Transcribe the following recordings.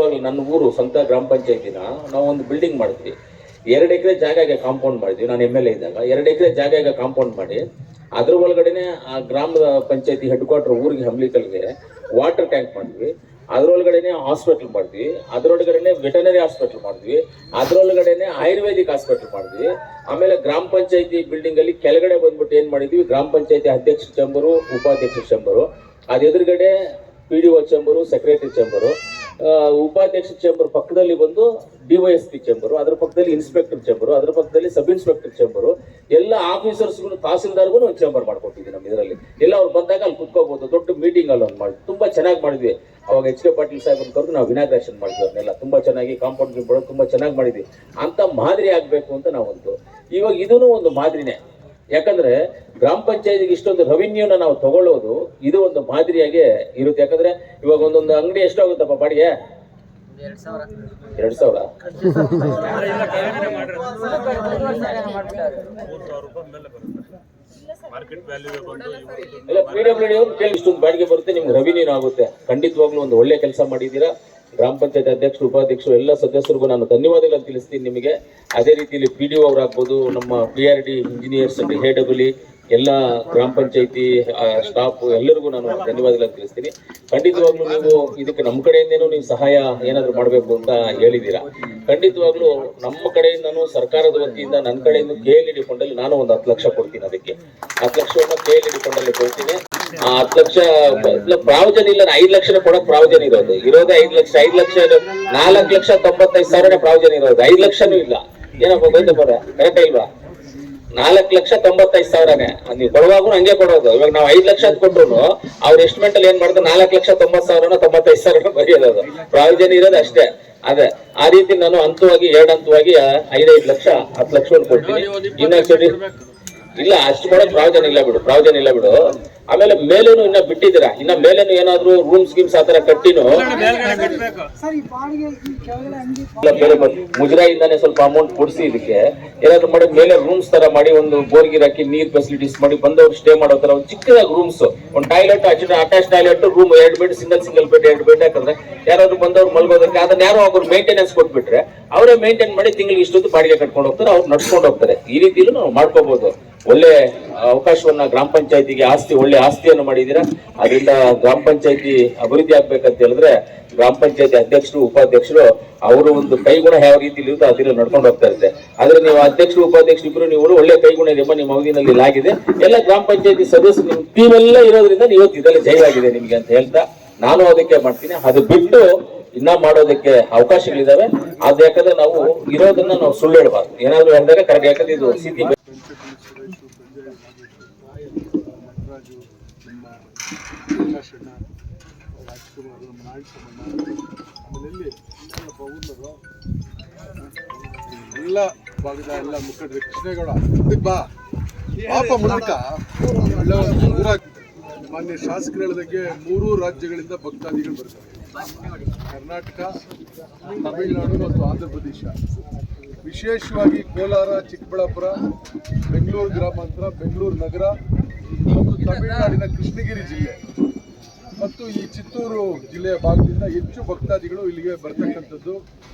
ಖಂಡಿತವಾಗ್ಲೂ ನನ್ನ ಊರು ಸ್ವಂತ ಗ್ರಾಮ ಪಂಚಾಯತಿನ ನಾವು ಒಂದು ಬಿಲ್ಡಿಂಗ್ ಮಾಡಿದ್ವಿ. 2 ಎಕರೆ ಜಾಗಗೆ ಕಾಂಪೌಂಡ್ ಮಾಡಿದ್ವಿ. ನಾನು MLA ಇದ್ದಾಗ 2 ಎಕರೆ ಜಾಗಗೆ ಕಾಂಪೌಂಡ್ ಮಾಡಿ ಅದ್ರ ಒಳಗಡೆನೆ ಆ ಗ್ರಾಮ ಪಂಚಾಯತಿ ಹೆಡ್ ಕ್ವಾರ್ಟರ್ ಊರಿಗೆ ಹಮ್ಲಿಕಲ್ಗೆ ವಾಟರ್ ಟ್ಯಾಂಕ್ ಮಾಡಿದ್ವಿ. ಅದರೊಳಗಡೆನೆ ಹಾಸ್ಪಿಟಲ್ ಮಾಡಿದ್ವಿ. ಅದರೊಳಗಡೆನೆ ವೆಟನರಿ ಹಾಸ್ಪಿಟಲ್ ಮಾಡಿದ್ವಿ. ಅದರೊಳಗಡೆನೆ ಆಯುರ್ವೇದಿಕ್ ಹಾಸ್ಪಿಟಲ್ ಮಾಡಿದ್ವಿ. ಆಮೇಲೆ ಗ್ರಾಮ ಪಂಚಾಯತಿ ಬಿಲ್ಡಿಂಗ್ ಅಲ್ಲಿ ಕೆಳಗಡೆ ಬಂದ್ಬಿಟ್ಟು ಏನ್ ಮಾಡಿದ್ವಿ, ಗ್ರಾಮ ಪಂಚಾಯತಿ ಅಧ್ಯಕ್ಷ ಚೇಂಬರು, ಉಪಾಧ್ಯಕ್ಷ ಚೇಂಬರು, ಅದ ಎದುರುಗಡೆ PDO ಚೇಂಬರು, ಸೆಕ್ರೆಟರಿ ಚೇಂಬರು, ಉಪಾಧ್ಯಕ್ಷ ಚೇಂಬರ್ ಪಕ್ಕದಲ್ಲಿ ಬಂದು DYSP ಚೇಂಬರು, ಅದ್ರ ಪಕ್ಕದಲ್ಲಿ ಇನ್ಸ್ಪೆಕ್ಟರ್ ಚೇಂಬರು, ಅದ್ರ ಪಕ್ಕದಲ್ಲಿ ಸಬ್ ಇನ್ಸ್ಪೆಕ್ಟರ್ ಚೇಂಬರು, ಎಲ್ಲ ಆಫೀಸರ್ಸ್ಗೂ ತಹಸೀಲ್ದಾರ್ಗೂ ಒಂದು ಚೇಂಬರ್ ಮಾಡ್ಕೊಟ್ಟಿದ್ವಿ ನಮ್ಮ ಇದರಲ್ಲಿ. ಎಲ್ಲ ಅವ್ರು ಬಂದಾಗ ಅಲ್ಲಿ ಕುತ್ಕೋಬಹುದು. ದೊಡ್ಡ ಮೀಟಿಂಗ್ ಅಲ್ಲಿ ಒಂದು ಮಾಡಿ ತುಂಬಾ ಚೆನ್ನಾಗಿ ಮಾಡಿದ್ವಿ. ಅವಾಗ HK ಪಾಟೀಲ್ ಸಾಹೇಬ್ ಕರೆದು ನಾವು ಇನಾಗ್ರೇಷನ್ ಮಾಡಿದ್ವಿ. ಅವ್ರನ್ನೆಲ್ಲ ತುಂಬಾ ಚೆನ್ನಾಗಿ ಕಾಂಪೌಂಡ್ ತುಂಬಾ ಚೆನ್ನಾಗಿ ಮಾಡಿದ್ವಿ. ಅಂತ ಮಾದರಿ ಆಗ್ಬೇಕು ಅಂತ ನಾವಂತು. ಇವಾಗ ಇದೂ ಒಂದು ಮಾದರಿನೇ. ಯಾಕಂದ್ರೆ ಗ್ರಾಮ ಪಂಚಾಯತಿಗೆ ಇಷ್ಟೊಂದು ರೆವಿನ್ಯೂನ ನಾವು ತಗೊಳ್ಳೋದು ಇದು ಒಂದು ಮಾದರಿಯಾಗೆ ಇರುತ್ತೆ. ಯಾಕಂದ್ರೆ ಇವಾಗ ಒಂದೊಂದು ಅಂಗಡಿ ಎಷ್ಟಾಗುತ್ತಪ್ಪ ಬಾಡಿಗೆ? 2,000. ಇಷ್ಟೊಂದು ಬಾಡಿಗೆ ಬರುತ್ತೆ, ನಿಮ್ಗೆ ರೆವಿನ್ಯೂ ಆಗುತ್ತೆ. ಖಂಡಿತವಾಗ್ಲೂ ಒಂದು ಒಳ್ಳೆ ಕೆಲಸ ಮಾಡಿದ್ದೀರಾ. ಗ್ರಾಮ ಪಂಚಾಯತ್ ಅಧ್ಯಕ್ಷರು, ಉಪಾಧ್ಯಕ್ಷರು, ಎಲ್ಲ ಸದಸ್ಯರಿಗೂ ನಾನು ಧನ್ಯವಾದಗಳನ್ನು ತಿಳಿಸ್ತೀನಿ ನಿಮಗೆ. ಅದೇ ರೀತಿಯಲ್ಲಿ PDO ಅವರಾಗ್ಬೋದು, ನಮ್ಮ PRD ಇಂಜಿನಿಯರ್ಸ್, HAW, ಎಲ್ಲ ಗ್ರಾಮ ಪಂಚಾಯತಿ ಸ್ಟಾಫ್ ಎಲ್ಲರಿಗೂ ನಾನು ಧನ್ಯವಾದಗಳನ್ನು ತಿಳಿಸ್ತೀನಿ. ಖಂಡಿತವಾಗ್ಲೂ ನೀವು ಇದಕ್ಕೆ ನಮ್ಮ ಕಡೆಯಿಂದೇನೂ ನೀವು ಸಹಾಯ ಏನಾದರೂ ಮಾಡಬೇಕು ಅಂತ ಹೇಳಿದ್ದೀರಾ. ಖಂಡಿತವಾಗ್ಲೂ ನಮ್ಮ ಕಡೆಯಿಂದನೂ ಸರ್ಕಾರದ ವತಿಯಿಂದ ನನ್ನ ಕಡೆಯಿಂದ KLED ಫಂಡಲ್ಲಿ ನಾನು ಒಂದು 10 ಲಕ್ಷ ಕೊಡ್ತೀನಿ. ಅದಕ್ಕೆ 10 ಲಕ್ಷವನ್ನು KLED ಫಂಡಲ್ಲಿ ಕೊಡ್ತೀನಿ. ಆ 10 ಲಕ್ಷ ಪ್ರಾವಜನ ಇಲ್ಲ, 5 ಲಕ್ಷ ಕೊಡಕ್ ಪ್ರಾವಜನ ಇರೋದೇ 5 ಲಕ್ಷ. 5 ಲಕ್ಷ 4,95,000 ಪ್ರಾವಜನ ಇರೋದು, 5 ಲಕ್ಷನೂ ಇಲ್ಲ. ಏನಪ್ಪ ಬೈದ ಬರ ಕರೆಕ್ಟ್ ಇಲ್ವಾ? 4,95,000ನೇ ನೀವು ಕೊಡುವಾಗೂ ಹಂಗೆ ಕೊಡೋದು. ಇವಾಗ ನಾವು 5 ಲಕ್ಷ ಕೊಟ್ಟರು ಅವ್ರ ಎಸ್ಟಿಮೇಟ್ ಅಲ್ಲಿ ಏನ್ ಮಾಡಿದ್ರೆ 4,90,000 95,000 ಬರೆಯೋದು. ಪ್ರಾವಿಜನ್ ಇರೋದು ಅಷ್ಟೇ. ಅದೇ ಆ ರೀತಿ ನಾನು ಹಂತವಾಗಿ 2 ಹಂತವಾಗಿ 5 ಲಕ್ಷ 10 ಲಕ್ಷವನ್ನು ಕೊಡ್ತೀನಿ. ಇಲ್ಲ ಅಷ್ಟು ಕೊಡೋದು ಪ್ರಾವಜನ ಇಲ್ಲ ಬಿಡು. ಆಮೇಲೆ ಮೇಲೇನು ಇನ್ನ ಬಿಟ್ಟಿದ್ದೀರಾ, ಇನ್ನ ಮೇಲೇನು ಏನಾದ್ರು ರೂಮ್ಸ್ ಗಿಮ್ಸ್ ಆತರ ಕಟ್ಟಿನು ಮುಜರಾಯಿಂದಾನೆ ಸ್ವಲ್ಪ ಅಮೌಂಟ್ ಕೊಡಿಸಿ ಇದಕ್ಕೆ ಏನಾದ್ರು ಮಾಡಿ ಮೇಲೆ ರೂಮ್ಸ್ ತರ ಮಾಡಿ ಒಂದು ಬೋರ್ಗಿರ್ ಹಾಕಿ ನೀರ್ ಫೆಸಿಲಿಟೀಸ್ ಮಾಡಿ ಬಂದವ್ರು ಸ್ಟೇ ಮಾಡೋ ತರ ಒಂದು ಚಿಕ್ಕದಾಗಿ ರೂಮ್ಸ್, ಒಂದು toilet, attach toilet, room 2 bed, single bed 2 bed ಹಾಕಿದ್ರೆ ಯಾರಾದ್ರು ಬಂದವ್ರು ಮಲ್ಗೋದಕ್ಕೆ ಅದನ್ನ ಯಾರೋ ಒಬ್ರು ಮೇಂಟೆನೆನ್ಸ್ ಕೊಟ್ಬಿಟ್ರೆ ಅವರೇ ಮೇಂಟೈನ್ ಮಾಡಿ ತಿಂಗಳಿಗೆ ಇಷ್ಟೊಂದು ಬಾಡಿಗೆ ಕಟ್ಕೊಂಡು ಹೋಗ್ತಾರೆ, ಅವ್ರು ನಡ್ಸ್ಕೊಂಡು ಹೋಗ್ತಾರೆ. ಈ ರೀತಿಲೂ ನಾವು ಮಾಡ್ಕೋಬಹುದು. ಒಳ್ಳೆ ಅವಕಾಶವನ್ನ ಗ್ರಾಮ ಪಂಚಾಯತಿಗೆ ಒಳ್ಳೆ ಆಸ್ತಿಯನ್ನು ಮಾಡಿದೀರಾ. ಅದರಿಂದ ಗ್ರಾಮ ಪಂಚಾಯತಿ ಅಭಿವೃದ್ಧಿ ಆಗ್ಬೇಕಂತ ಹೇಳಿದ್ರೆ ಗ್ರಾಮ ಪಂಚಾಯತಿ ಅಧ್ಯಕ್ಷರು, ಉಪಾಧ್ಯಕ್ಷರು ಅವರು ಒಂದು ಕೈಗುಣ ಯಾವ ರೀತಿ ಇರುತ್ತೆ ಅದನ್ನ ನಡ್ಕೊಂಡು ಹೋಗ್ತಾ ಇರುತ್ತೆ. ಆದ್ರೆ ನೀವು ಅಧ್ಯಕ್ಷರು, ಉಪಾಧ್ಯಕ್ಷರು ಇಬ್ರು ನೀವು ಒಳ್ಳೆ ಕೈಗುಣ ಇದೆ ನಿಮ್ಮ ಅವಧಿನಲ್ಲಿ ಇಲ್ಲಾಗಿದೆ. ಎಲ್ಲ ಗ್ರಾಮ ಪಂಚಾಯತಿ ಸದಸ್ಯರು ನಿಮ್ಮ ಟೀಮ್ ಎಲ್ಲ ಇರೋದ್ರಿಂದ ನೀವು ಇದರಲ್ಲಿ ಜಯವಾಗಿದೆ ನಿಮ್ಗೆ ಅಂತ ಹೇಳ್ತಾ ನಾನು ಅದಕ್ಕೆ ಮಾಡ್ತೀನಿ. ಅದು ಬಿಟ್ಟು ಇನ್ನ ಮಾಡೋದಕ್ಕೆ ಅವಕಾಶಗಳಿದಾವೆ. ಅದು ಯಾಕಂದ್ರೆ ನಾವು ಇರೋದನ್ನ ನಾವು ಸುಳ್ಳು ಹೇಳ್ಬಾರ್ದು. ಏನಾದ್ರು ಹೇಳಿದಾಗ ಕರೆಕ್ಟ್. ಯಾಕಂದ್ರೆ ಇದು ಸ್ಥಿತಿ ಎಲ್ಲ ಭಾಗದ ಎಲ್ಲ ಮುಖಂಡರು ಕೃಷ್ಣೇಗೌಡ ಪಾಪ ಮೂಲಕ ಒಳ್ಳೆ ಒಂದು ಊರ ಮಾನ್ಯ ಶಾಸಕರು ಹೇಳಿದಂಗೆ 3 ರಾಜ್ಯಗಳಿಂದ ಭಕ್ತಾದಿಗಳು ಬರ್ತಾರೆ. ಕರ್ನಾಟಕ, ತಮಿಳುನಾಡು ಮತ್ತು ಆಂಧ್ರ ಪ್ರದೇಶ. ವಿಶೇಷವಾಗಿ ಕೋಲಾರ, ಚಿಕ್ಕಬಳ್ಳಾಪುರ, ಬೆಂಗಳೂರು ಗ್ರಾಮಾಂತರ, ಬೆಂಗಳೂರು ನಗರ ಮತ್ತು ತಮಿಳುನಾಡಿನ ಕೃಷ್ಣಗಿರಿ ಜಿಲ್ಲೆ ಮತ್ತು ಈ ಚಿತ್ತೂರು ಜಿಲ್ಲೆಯ ಭಾಗದಿಂದ ಹೆಚ್ಚು ಭಕ್ತಾದಿಗಳು ಇಲ್ಲಿಗೆ ಬರ್ತಕ್ಕಂಥದ್ದು,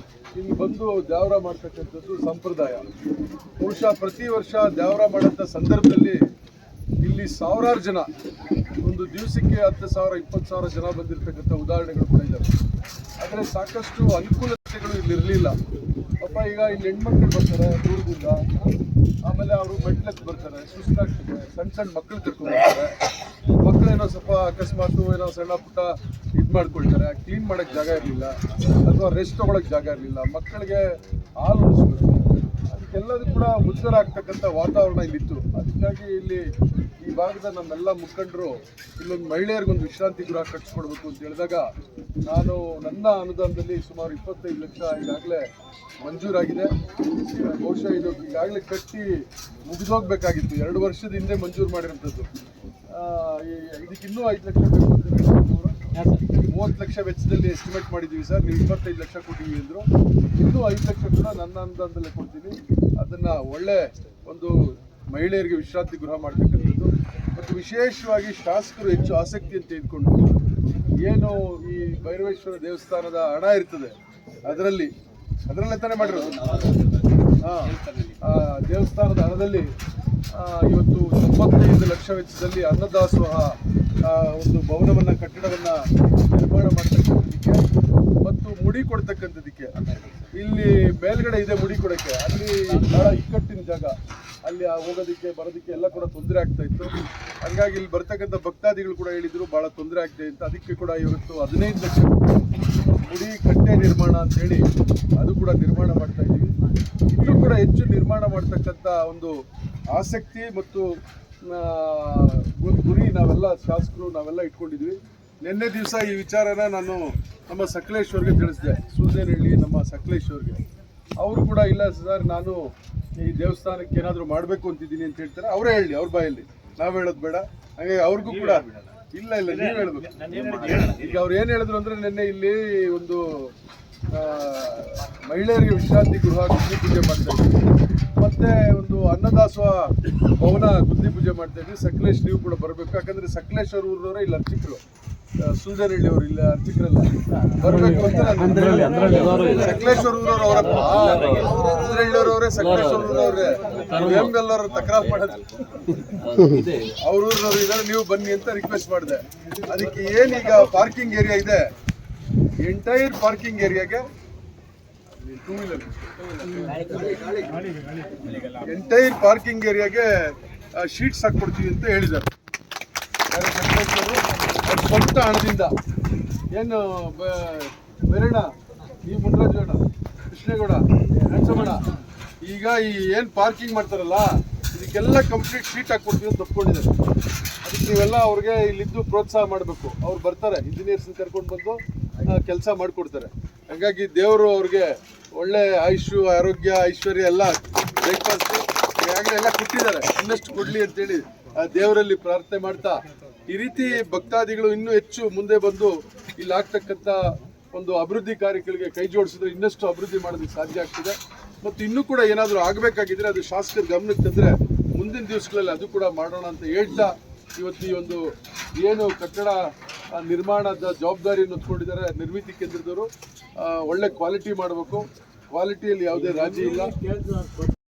ಇಲ್ಲಿ ಬಂದು ದ್ಯಾವರ ಮಾಡ್ತಕ್ಕಂಥದ್ದು ಸಂಪ್ರದಾಯ. ಬಹುಶಃ ಪ್ರತಿ ವರ್ಷ ದ್ಯಾವರ ಮಾಡೋಂಥ ಸಂದರ್ಭದಲ್ಲಿ ಇಲ್ಲಿ ಸಾವಿರಾರು ಜನ, ಒಂದು ದಿವಸಕ್ಕೆ 10,000 20,000 ಜನ ಬಂದಿರತಕ್ಕಂಥ ಉದಾಹರಣೆಗಳು ಕೂಡ ಇದ್ದಾವೆ. ಆದರೆ ಸಾಕಷ್ಟು ಅನುಕೂಲತೆಗಳು ಇಲ್ಲಿರಲಿಲ್ಲ. ಪಾಪ ಈಗ ಇಲ್ಲಿ ಹೆಣ್ಮಕ್ಳು ಬರ್ತಾರೆ ದೂರದಿಂದ, ಆಮೇಲೆ ಅವರು ಮೆಟ್ಲಕ್ಕೆ ಬರ್ತಾರೆ, ಸುಸ್ತಾಗ್ತದೆ, ಸಣ್ಣ ಮಕ್ಕಳು ಕರ್ಕೊಂಡು ಬರ್ತಾರೆ. ಮಕ್ಕಳೇನೋ ಸ್ವಲ್ಪ ಅಕಸ್ಮಾತು ಏನೋ ಸಣ್ಣ ಪುಟ್ಟ ಇದು ಮಾಡ್ಕೊಳ್ತಾರೆ, ಕ್ಲೀನ್ ಮಾಡೋಕ್ಕೆ ಜಾಗ ಇರಲಿಲ್ಲ ಅಥವಾ ರೆಸ್ಟ್ ತೊಗೊಳಕ್ಕೆ ಜಾಗ ಇರಲಿಲ್ಲ, ಮಕ್ಕಳಿಗೆ ಹಾಲು ಉಣಿಸ್ಬೇಕು, ಅದಕ್ಕೆಲ್ಲದೂ ಕೂಡ ಮುಚ್ಚರಾಗ್ತಕ್ಕಂಥ ವಾತಾವರಣ ಇಲ್ಲಿತ್ತು. ಅದಕ್ಕಾಗಿ ಇಲ್ಲಿ ಈ ಭಾಗದ ನಮ್ಮೆಲ್ಲ ಮುಖಂಡರು ಇಲ್ಲೊಂದು ಮಹಿಳೆಯರಿಗೊಂದು ವಿಶ್ರಾಂತಿ ಗೃಹ ಕಟ್ಟಿಸ್ಕೊಡ್ಬೇಕು ಅಂತ ಹೇಳಿದಾಗ ನಾನು ನನ್ನ ಅನುದಾನದಲ್ಲಿ ಸುಮಾರು 25 ಲಕ್ಷ ಈಗಾಗಲೇ ಮಂಜೂರಾಗಿದೆ. ಬಹುಶಃ ಇದು ಈಗಾಗಲೇ ಕಟ್ಟಿ ಮುಗಿದೋಗ್ಬೇಕಾಗಿತ್ತು. 2 ವರ್ಷದ ಹಿಂದೆ ಮಂಜೂರು ಮಾಡಿರೋಂಥದ್ದು. ಇದಕ್ಕೆ ಇನ್ನೂ 5 ಲಕ್ಷ ಬೇಕು ಅಂತ 30 ಲಕ್ಷ ವೆಚ್ಚದಲ್ಲಿ ಎಸ್ಟಿಮೇಟ್ ಮಾಡಿದ್ದೀವಿ ಸರ್, ನೀವು 25 ಲಕ್ಷ ಕೊಟ್ಟಿದ್ದೀವಿ ಅಂದರು. ಇನ್ನೂ 5 ಲಕ್ಷ ಕೂಡ ನನ್ನ ಅನುದಾನದಲ್ಲೇ ಕೊಡ್ತೀನಿ. ಅದನ್ನು ಒಳ್ಳೆ ಒಂದು ಮಹಿಳೆಯರಿಗೆ ವಿಶ್ರಾಂತಿ ಗೃಹ ಮಾಡ್ತಕ್ಕಂಥದ್ದು ಮತ್ತು ವಿಶೇಷವಾಗಿ ಶಾಸಕರು ಹೆಚ್ಚು ಆಸಕ್ತಿಯನ್ನು ತೆಗೆದುಕೊಂಡು ಏನು ಈ ಭೈರವೇಶ್ವರ ದೇವಸ್ಥಾನದ ಹಣ ಇರ್ತದೆ ಅದರಲ್ಲೇ ತಾನೇ ಮಾಡಿರೋದು. ದೇವಸ್ಥಾನದ ಹಣದಲ್ಲಿ ಇವತ್ತು 95 ಲಕ್ಷ ವೆಚ್ಚದಲ್ಲಿ ಅನ್ನದಾಸೋಹ ಒಂದು ಭವನವನ್ನು ಕಟ್ಟಡವನ್ನು ನಿರ್ಮಾಣ ಮಾಡ್ತಕ್ಕಂಥದ್ದಕ್ಕೆ ಮತ್ತು ಮುಡಿ ಕೊಡ್ತಕ್ಕಂಥದ್ದಕ್ಕೆ ಇಲ್ಲಿ ಮೇಲ್ಗಡೆ ಇದೆ ಮುಡಿ ಕೊಡೋಕ್ಕೆ. ಅಲ್ಲಿ ಬಹಳ ಇಕ್ಕಟ್ಟಿನ ಜಾಗ, ಅಲ್ಲಿ ಹೋಗೋದಕ್ಕೆ ಬರೋದಕ್ಕೆ ಎಲ್ಲ ಕೂಡ ತೊಂದರೆ ಆಗ್ತಾ ಇತ್ತು. ಹಾಗಾಗಿ ಇಲ್ಲಿ ಬರ್ತಕ್ಕಂಥ ಭಕ್ತಾದಿಗಳು ಕೂಡ ಹೇಳಿದ್ರು ಭಾಳ ತೊಂದರೆ ಆಗ್ತಾ ಇತ್ತು. ಅದಕ್ಕೆ ಕೂಡ ಇವತ್ತು 15 ಲಕ್ಷ ಮುಡಿ ಕಟ್ಟೆ ನಿರ್ಮಾಣ ಅಂತ ಹೇಳಿ ಅದು ಕೂಡ ನಿರ್ಮಾಣ ಮಾಡ್ತಾ ಇದ್ದೀವಿ. ಇನ್ನೂ ಕೂಡ ಹೆಚ್ಚು ನಿರ್ಮಾಣ ಮಾಡ್ತಕ್ಕಂಥ ಒಂದು ಆಸಕ್ತಿ ಮತ್ತು ಒಂದು ಗುರಿ ನಾವೆಲ್ಲ ಶಾಸಕರು ನಾವೆಲ್ಲ ಇಟ್ಕೊಂಡಿದ್ವಿ. ನಿನ್ನೆ ದಿವಸ ಈ ವಿಚಾರನ ನಾನು ನಮ್ಮ ಸಕಲೇಶ್ವರ್ಗೆ ತಿಳಿಸಿದೆ, ಸೂರ್ಯನಹಳ್ಳಿ ನಮ್ಮ ಸಕಲೇಶ್ವರ್ಗೆ. ಅವರು ಕೂಡ ಇಲ್ಲ ಸರ್, ನಾನು ಈ ದೇವಸ್ಥಾನಕ್ಕೆ ಏನಾದರೂ ಮಾಡಬೇಕು ಅಂತಿದ್ದೀನಿ ಅಂತ ಹೇಳ್ತಾರೆ. ಅವರೇ ಹೇಳಿ, ಅವ್ರ ಬಾಯಲ್ಲಿ, ನಾವು ಹೇಳೋದು ಬೇಡ. ಹಾಗಾಗಿ ಅವ್ರಿಗೂ ಕೂಡ ಇಲ್ಲ ನೀವು ಹೇಳ್ಬೇಕು. ಈಗ ಅವ್ರು ಏನು ಹೇಳಿದ್ರು ಅಂದರೆ, ನಿನ್ನೆ ಇಲ್ಲಿ ಒಂದು ಮಹಿಳೆಯರಿಗೆ ವಿಶ್ರಾಂತಿ ಗೃಹ ಗುದ್ದಿ ಪೂಜೆ ಮಾಡ್ತಾ ಇದ್ವಿ, ಮತ್ತೆ ಒಂದು ಅನ್ನದಾಸೋಹ ಭವನ ಗುದ್ದಿ ಪೂಜೆ ಮಾಡ್ತಾ ಇದ್ವಿ. ಸಕಲೇಶ್ ನೀವು ಕೂಡ ಬರಬೇಕು, ಯಾಕಂದ್ರೆ ಸಕಲೇಶ್ ಅವ್ರ ಊರವರೇ ಇಲ್ಲಿ ಅರ್ಚಕರು, ಸುಂದರಹಳ್ಳಿ ಅವರು ಇಲ್ಲ ಅರ್ಚಕರಲ್ಲ, ಬರಬೇಕು ಅಂತ ಸಕಲೇಶ್ವರ ಊರವರು ಅವರಪ್ಪ, ಸುಂದರಹಳ್ಳಿಯವರವರೇ ಸಕಲೇಶ್ವರ ಊರವ್ರೆ, ಎಲ್ಲರೂ ತಕರಾರು ಮಾಡೋದು ಅವ್ರ ಊರಿನವ್ರು ಇದ್ದಾರೆ, ನೀವು ಬನ್ನಿ ಅಂತ ರಿಕ್ವೆಸ್ಟ್ ಮಾಡಿದೆ. ಅದಕ್ಕೆ ಏನೀಗ ಪಾರ್ಕಿಂಗ್ ಏರಿಯಾ ಇದೆ, ಎಂಟೈರ್ ಪಾರ್ಕಿಂಗ್ ಏರಿಯಾಗೆ ಎಂಟೈರ್ ಪಾರ್ಕಿಂಗ್ ಏರಿಯಾಗೆ ಶೀಟ್ಸ್ ಹಾಕ್ಕೊಡ್ತೀವಿ ಅಂತ ಹೇಳಿದ್ದಾರೆ. ಅವ್ರ ಸ್ವಂತ ಹಣದಿಂದ. ಏನು ಬೇರೆಣ್ಣ, ಈ ಮುನ್ರಾಜಣ್ಣ, ಕೃಷ್ಣೇಗೌಡ, ನರಸಮ್ಮಣ್ಣ, ಈಗ ಈ ಏನು ಪಾರ್ಕಿಂಗ್ ಮಾಡ್ತಾರಲ್ಲ ಇದಕ್ಕೆಲ್ಲ ಕಂಪ್ಲೀಟ್ ಶೀಟ್ ಹಾಕ್ಕೊಡ್ತೀವಿ ಅಂತ ಒಪ್ಕೊಂಡಿದ್ದಾರೆ. ಅದಕ್ಕೆ ನೀವೆಲ್ಲ ಅವ್ರಿಗೆ ಇಲ್ಲಿದ್ದು ಪ್ರೋತ್ಸಾಹ ಮಾಡಬೇಕು. ಅವ್ರು ಬರ್ತಾರೆ, ಇಂಜಿನಿಯರ್ಸ್ನ ಕರ್ಕೊಂಡು ಬಂದು ಕೆಲಸ ಮಾಡಿಕೊಡ್ತಾರೆ. ಹಾಗಾಗಿ ದೇವರು ಅವ್ರಿಗೆ ಒಳ್ಳೆ ಆಯುಷು, ಆರೋಗ್ಯ, ಐಶ್ವರ್ಯ ಎಲ್ಲ, ಬ್ರೇಕ್ಫಾಸ್ಟ್ ಈಗಾಗಲೇ ಎಲ್ಲ ಕೊಟ್ಟಿದ್ದಾರೆ, ಇನ್ನಷ್ಟು ಕೊಡಲಿ ಅಂತೇಳಿ ದೇವರಲ್ಲಿ ಪ್ರಾರ್ಥನೆ ಮಾಡ್ತಾ, ಈ ರೀತಿ ಭಕ್ತಾದಿಗಳು ಇನ್ನೂ ಹೆಚ್ಚು ಮುಂದೆ ಬಂದು ಇಲ್ಲಿ ಆಗ್ತಕ್ಕಂಥ ಒಂದು ಅಭಿವೃದ್ಧಿ ಕಾರ್ಯಗಳಿಗೆ ಕೈ ಜೋಡಿಸಿದ್ರೆ ಇನ್ನಷ್ಟು ಅಭಿವೃದ್ಧಿ ಮಾಡೋದಕ್ಕೆ ಸಾಧ್ಯ ಆಗ್ತದೆ. ಮತ್ತು ಇನ್ನೂ ಕೂಡ ಏನಾದರೂ ಆಗಬೇಕಾಗಿದ್ರೆ ಅದು ಶಾಸಕರ ಗಮನಕ್ಕೆ ತಂದರೆ ಮುಂದಿನ ದಿವಸಗಳಲ್ಲಿ ಅದು ಕೂಡ ಮಾಡೋಣ ಅಂತ ಹೇಳ್ತಾ, ಇವತ್ತು ಈ ಒಂದು ಏನು ಕಟ್ಟಡ ನಿರ್ಮಾಣದ ಜವಾಬ್ದಾರಿಯನ್ನು ಹೊತ್ಕೊಂಡಿದ್ದಾರೆ ನಿರ್ಮಿತಿ ಕೇಂದ್ರದವರು, ಒಳ್ಳೆ ಕ್ವಾಲಿಟಿ ಮಾಡಬೇಕು, ಕ್ವಾಲಿಟಿಯಲ್ಲಿ ಯಾವುದೇ ರಾಜಿ ಇಲ್ಲ.